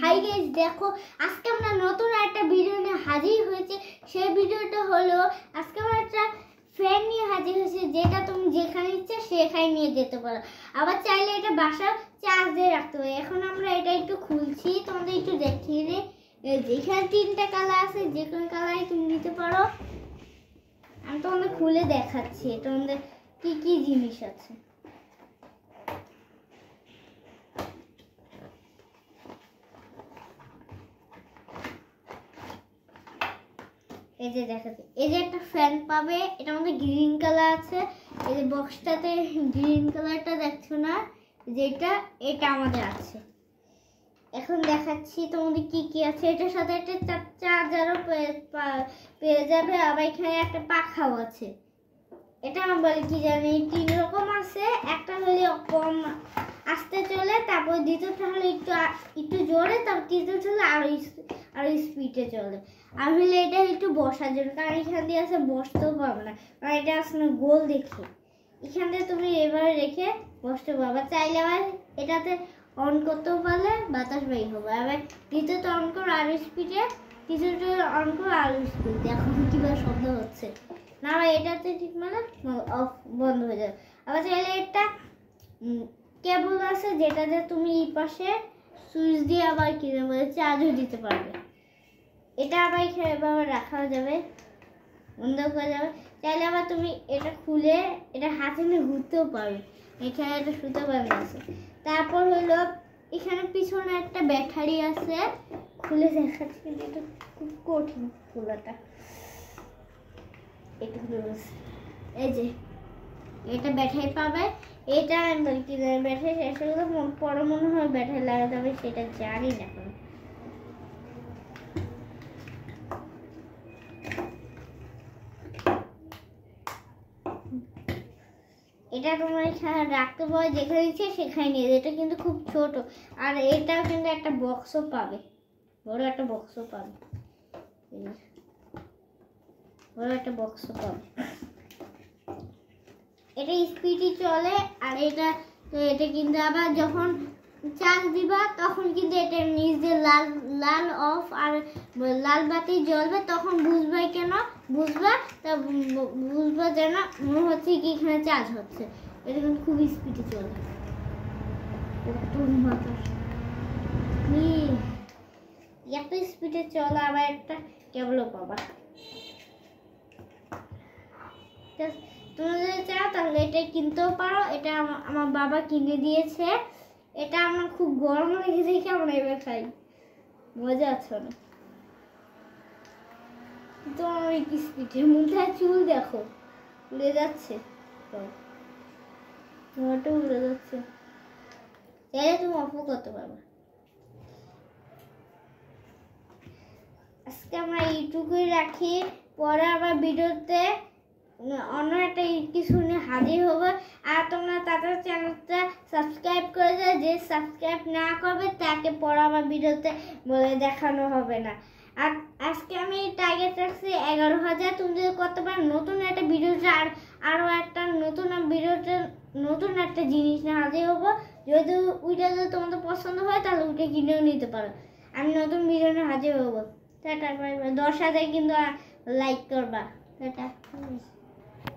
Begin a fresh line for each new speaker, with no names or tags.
Hi guys, দেখো আজকে আমরা নতুন একটা ভিডিও নিয়ে হাজির হয়েছে। সেই ভিডিওটা হলো আজকে আমরা একটা ফ্যান নিয়ে হাজির হয়েছে, যেটা তুমি যেখানে ইচ্ছা সেখানে নিয়ে যেতে পারো। আবার চাইলে এটা বাসায় চার্জ দিয়ে রাখতে হবে। এখন আমরা এটা একটু খুলছি, তোমাদের একটু দেখিয়ে দিই। যেখানে 3টা কালার আছে, যে কোনো কালারই তুমি নিতে পারো। আমি তোমাদের খুলে দেখাচ্ছি তোমাদের কি কি জিনিস আছে। এই যে দেখাচ্ছি, এই যে একটা ফ্যান পাবে, এটা আমাদের গ্রিন কালার আছে। এই যে বক্সটাতে গ্রিন কালারটা দেখছো না, যেটা এটা আমাদের আছে। এখন দেখাচ্ছি তোমাদের কি কি আছে। এটার সাথে একটা চার্জারও পেয়ে যাবে, আবার এখানে একটা পাখাও আছে। এটা আমার বলে কি জানি 3 রকম আছে। একটা হলে কম আস্তে চলে, তারপর দ্বিতীয়টা হলে একটু জোরে, তারপর তৃতীয়টা হলে আরো স্পিডে চলে। আর হলে এটা একটু বসার জন্য, কারণ এখান দিয়ে আছে বসতেও পারবে না, কারণ এটা আসলে গোল দেখে এখান দিয়ে তুমি এবারে রেখে বসতে পারবে। চাইলে আবার এটাতে অন করতেও পারলে বাতাস বের হবে। আবার দ্বিতীয়টা অন করো আরো স্পিডে, তৃতীয়টা অন করো আরো স্পিড। দেখো কিভাবে শব্দ হচ্ছে না, এটাতে ঠিক মানে অফ বন্ধ হয়ে যাবে। আবার চাইলে একটা কেবল আছে, যেটাতে তুমি এই পাশে সুইচ দিয়ে আবার কিনে বলে চার্জও দিতে পারবে। এটা আবার এভাবে রাখা যাবে, বন্ধ করা যাবে। চাইলে আবার তুমি এটা খুলে এটা হাতে নিয়ে ঘুরতেও পারবে। এখানে একটা সুতো বাঁধা আছে। তারপর হলো এখানে পিছনে একটা ব্যাটারি আছে, খুলে দেখাচ্ছি কিন্তু এটা খুব কঠিন খোলাটা। এটা এই যে এটা ব্যাটারি পাবে। এটা আমি বলি কি ব্যাটারি শেষ হয়ে গেলে পরে মনে হয় ব্যাটারি লাগাতে হবে, সেটা জানি না এখন। এটা তোমার এখানে রাখতে পারো, যেখানে ইচ্ছে সেখানে নিয়ে। এটা কিন্তু খুব ছোট, আর এটাও কিন্তু একটা বক্সও পাবে, বড় একটা বক্সও পাবে, বড় একটা বক্সও পাবে। এটা স্পিডই চলে। আর এটা কিন্তু আবার যখন চার্জ দিবা তখন কিন্তু এটা নিচ দিয়ে লাল অফ আর লাল বাতি জ্বলবে, তখন বুঝবে কেন বুঝবা তা বুঝবা যেন মনে হচ্ছে কি এখানে চার্জ হচ্ছে। এটা কিন্তু খুব স্পিডে চলে, এত স্পিডে চলে। আবার একটা কেবলও পাবা। তুমি যদি চাও তাহলে এটা কিনতেও পারো। এটা আমার বাবা কিনে দিয়েছে। এটা আমার খুব গরম লেগে দেখে আমরা এবার খাই, মজা আছে অনেক। তো আমার কি স্পিডের মধ্যে চুল দেখো উড়ে যাচ্ছে, তোমারটা উড়ে যাচ্ছে। চাইলে তুমি অফও করতে পারবে। আজকে আমরা এইটুকুই রাখি, পরে আবার ভিডিওতে অন্য একটা কিছু নিয়ে হাজির হবে। আর তোমরা তাদের চ্যানেলটা সাবস্ক্রাইব করে যাও, যে সাবস্ক্রাইব না করবে তাকে পরে আমার ভিডিওতে বলে দেখানো হবে না। আর আজকে আমি টার্গেট রাখছি 11,000। তুমি যদি করতে পারো নতুন একটা ভিডিওতে আরও একটা নতুন একটা জিনিস নিয়ে হাজির হবো। যদি ওইটা যদি তোমাদের পছন্দ হয় তাহলে ওইটা কিনেও নিতে পারো। আমি নতুন ভিডিও নিয়ে হাজির হবো। টাটা, 10,000 কিন্তু লাইক করবা। টাটা।